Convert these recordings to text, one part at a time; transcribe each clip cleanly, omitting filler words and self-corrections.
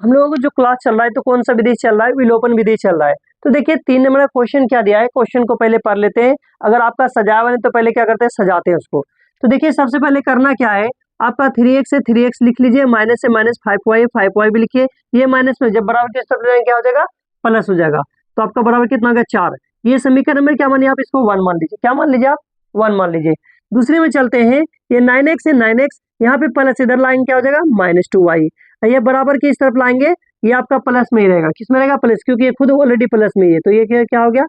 हम लोगों को जो क्लास चल रहा है तो कौन सा विधि चल रहा है, विलोपन विधि चल रहा है। तो देखिए 3 नंबर का क्वेश्चन क्या दिया है, क्वेश्चन को पहले पढ़ लेते हैं। अगर आपका सजाया हुआ है तो पहले क्या करते हैं, सजाते हैं उसको। तो देखिए सबसे पहले करना क्या है, आपका 3x से 3x लिख लीजिए, माइनस से माइनस 5y 5y भी लिखिए। ये माइनस में जब बराबर किस तरफ जाएंगे क्या हो जाएगा, प्लस हो जाएगा। तो आपका बराबर कितना हो गया, 4। ये समीकरण में क्या मानिए आप, इसको 1 मान लीजिए। क्या मान लीजिए आप, 1 मान लीजिए। दूसरे में चलते हैं, ये 9x है, 9x यहाँ पे प्लस इधर लाएंगे क्या हो जाएगा, -2y। ये बराबर की इस तरफ लाएंगे, ये आपका प्लस में ही रहेगा। किस में रहेगा, प्लस, क्योंकि ये खुद ऑलरेडी प्लस में ही है। तो ये क्या हो गया,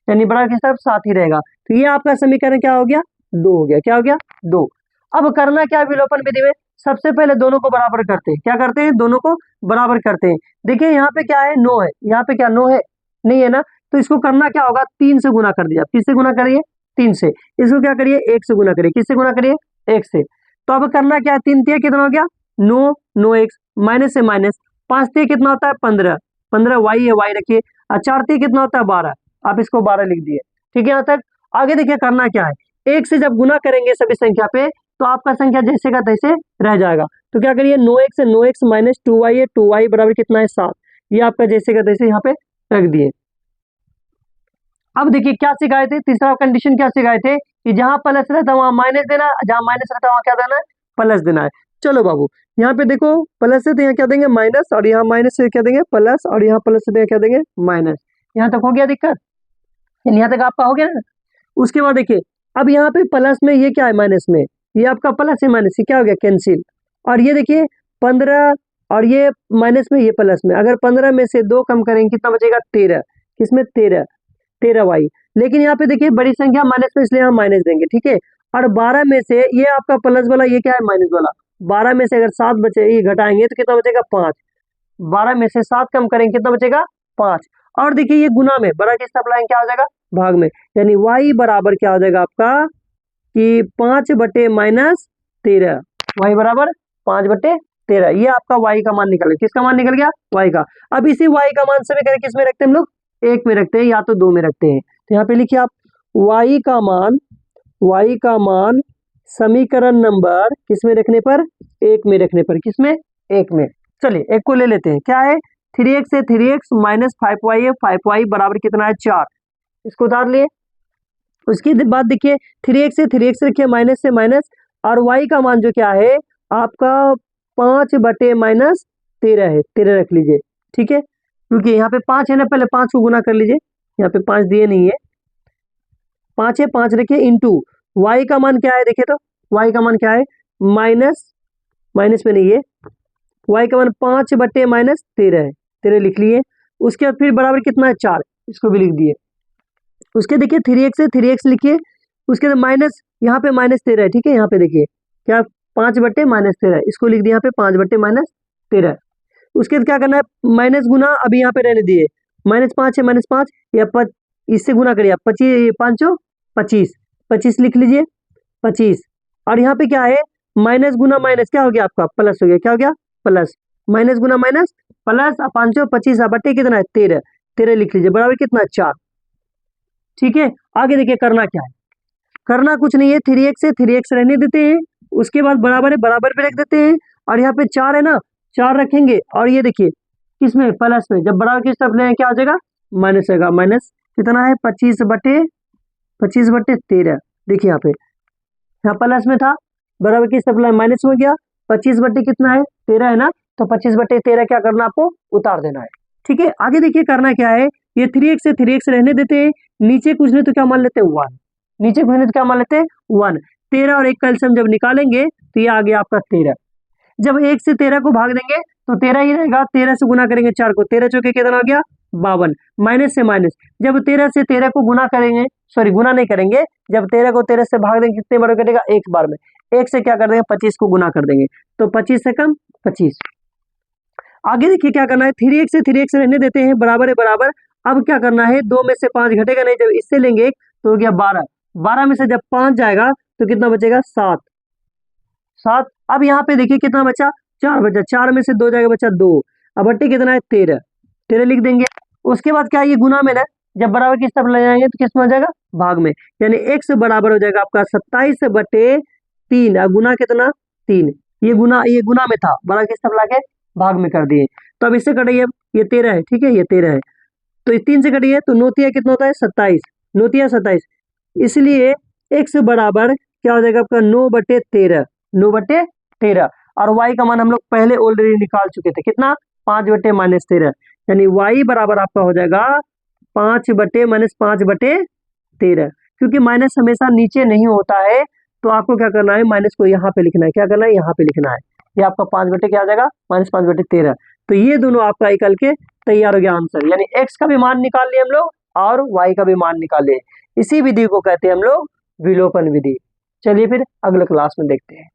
यानी बराबर किस तरफ साथ ही रहेगा। तो ये आपका समीकरण क्या हो गया, 2 हो गया। क्या हो गया, 2। अब करना क्या है विलोपन विधि में, सबसे पहले दोनों को बराबर करते हैं। क्या करते हैं, दोनों को बराबर करते हैं। देखिए यहाँ पे क्या है, 9 है, यहाँ पे क्या 9 है, नहीं है ना। तो इसको करना क्या होगा, 3 से गुना कर दिया। किससे गुना करिए, 3 से। इसको क्या करिए, 1 से गुना करिए। किससे गुना करिए, 1 से। तो अब करना क्या है, 3 3 कितना हो गया, 9 9x, माइनस से माइनस 5 3 कितना होता है, 15 15 y है, y रखिए। और 4 3 कितना होता है, 12। आप इसको 12 लिख दिए। ठीक है, यहाँ तक। आगे देखिए करना क्या है, 1 से जब गुना करेंगे सभी संख्या पे तो आपका संख्या जैसे का तैसे रह जाएगा। तो क्या करिए, 9x से 9x माइनस 2y है, 2y बराबर कितना है, 7। ये आपका जैसे का तैसे यहाँ पे रख दिए। अब देखिए क्या सिखाए थे, तीसरा कंडीशन क्या सिखाए थे कि जहां प्लस रहता है वहां माइनस देना है, जहां माइनस रहता है वहां क्या देना है, प्लस देना है। चलो बाबू, यहाँ पे देखो प्लस है तो यहाँ क्या देंगे, माइनस, और यहाँ माइनस से क्या देंगे, प्लस, और यहाँ प्लस से क्या देंगे, माइनस। यहाँ तक हो गया दिक्कत, यहाँ तक आपका हो गया ना। उसके बाद देखिए अब यहाँ पे प्लस में ये क्या है, माइनस में ये आपका प्लस है, माइनस, ये क्या हो गया, कैंसिल। और ये देखिए 15 और ये माइनस में ये प्लस में, अगर 15 में से 2 कम करेंगे कितना बचेगा, 13। किसमें, 13y। लेकिन यहाँ पे देखिए बड़ी संख्या माइनस में, इसलिए हम माइनस देंगे। ठीक है, और 12 में से ये आपका प्लस वाला, ये क्या है, माइनस वाला। 12 में से अगर 7 बचे, ये घटाएंगे तो कितना बचेगा, 5। 12 में से 7 कम करेंगे कितना बचेगा, 5। और देखिए ये गुना में बड़ा किस तरफ लाएंगे, क्या हो जाएगा, भाग में। यानी y बराबर क्या हो जाएगा आपका कि 5 बटे माइनस 13, y बराबर 5 बटे 13। ये आपका y का मान निकल गया। किसका मान निकल गया, y का। अब इसी y का मान सभी किस में रखते हैं हम लोग, 1 में रखते हैं या तो 2 में रखते हैं। तो यहाँ पे लिखिए आप y का मान समीकरण नंबर किस में रखने पर, 1 में रखने पर। किस में, 1 में। चलिए एक को ले लेते हैं, क्या है, 3x से 3x माइनस 5y है, 5y बराबर कितना है, 4। इसको उतार लिए। उसके बाद देखिए 3x से 3x रखिए, माइनस से माइनस, और y का मान जो क्या है आपका 5 बटे माइनस 13 है, 13 रख लीजिए। ठीक है, क्योंकि यहाँ पे 5 है ना, पहले 5 को गुना कर लीजिए। यहाँ पे 5 दिए नहीं है, 5 है, 5 रखिए इंटू y का मान क्या है, देखिए तो y का मान क्या है, माइनस में नहीं है, y का मान 5 बटे माइनस 13 है, 13 लिख लिए। उसके बाद फिर बराबर कितना है, 4, इसको भी लिख दिए। उसके देखिए 3x से 3x लिखिए, उसके बाद माइनस, यहाँ पे माइनस 13 है। ठीक है, यहाँ पे देखिए क्या, 5 बटे माइनस 13, इसको लिख दिया यहाँ पे 5 बटे माइनस 13। उसके बाद क्या करना है, माइनस गुना अभी यहाँ पे रहने दिए, -5 है, -5 या इससे गुना करिए आप, 25 5 25, 25 लिख लीजिए, 25। और यहाँ पे क्या है, माइनस गुना माइनस क्या हो गया आपका, प्लस हो गया। क्या हो गया, प्लस, माइनस गुना माइनस प्लस, 5 25 बटे कितना है, 13, 13 लिख लीजिए, बराबर कितना, 4। ठीक है, आगे देखिए करना क्या है, करना कुछ नहीं है, 3x से 3x रहने देते हैं। उसके बाद बराबर है, बराबर पे रख देते हैं। और यहाँ पे 4 है ना, 4 रखेंगे। और ये देखिए किसमें, प्लस में, जब बराबर किस तरफ ले क्या हो जाएगा, माइनस होगा। माइनस कितना है, 25 बटे 13। देखिए यहाँ प्लस में था, बराबर किस तरफ लाए, माइनस में गया। 25 बटे कितना है, 13 है ना, तो 25 बटे 13 क्या करना, आपको उतार देना है। ठीक है, आगे देखिए करना क्या है, ये 3x से 3x रहने देते हैं, नीचे कुछ नहीं तो क्या मान लेते हैं, 1। नीचे कुछ नहीं तो क्या मान लेते हैं, 1। 13 और 1 का एलसीएम जब निकालेंगे तो ये आ गया आपका 13। जब 1 से 13 को भाग देंगे तो 13 ही रहेगा, 13 से गुना करेंगे 4 को, 13 चौके कितना हो गया, 52। माइनस से माइनस, जब 13 से 13 को गुना करेंगे, सॉरी गुना नहीं करेंगे, जब 13 को 13 से भाग देंगे कितने बार कटेगा, एक बार में। 1 से क्या कर देंगे, 25 को गुना कर देंगे, तो 25 से कम 25। आगे देखिए क्या करना है, 3x से 3x रहने देते हैं, बराबर है बराबर। अब क्या करना है, 2 में से 5 घटेगा नहीं, जब इससे लेंगे 1 तो हो गया 12। 12 में से जब 5 जाएगा तो कितना बचेगा, 7। अब यहाँ पे देखिए कितना बचा, 4 बचा, 4 में से 2 जाएगा, बचा 2। अब बट्टे कितना है, 13 लिख देंगे। उसके बाद क्या, ये गुना में ना, जब बराबर किस तरफ ले जाएंगे तो किस में हो जाएगा, भाग में। यानी x बराबर हो जाएगा आपका 27 बटे 3, गुना कितना, 3। ये गुना में था, बराबर किस तरफ लाके भाग में कर दिए। तो अब इससे कटिए, ये 13 है, ठीक है, ये 13 है, तो इस 3 से कटिए तो 9 कितना होता है 27, 9 27, इसलिए x बराबर क्या हो जाएगा आपका 9/13, 9/13। और y का मान हम लोग पहले ऑलरेडी निकाल चुके थे, कितना 5/-13, यानी y बराबर आपका हो जाएगा 5/-5/13, क्योंकि माइनस हमेशा नीचे नहीं होता है, तो आपको क्या करना है, माइनस को यहाँ पे लिखना है, क्या करना है, यहाँ पे लिखना है, ये आपका 5 क्या आ जाएगा -5/13। तो ये दोनों आपका निकल के तैयार हो गया आंसर, यानी x का भी मान निकाल लिए हम लोग और y का भी मान निकाल लिए। इसी विधि को कहते हैं हम लोग विलोपन विधि। चलिए फिर अगले क्लास में देखते हैं।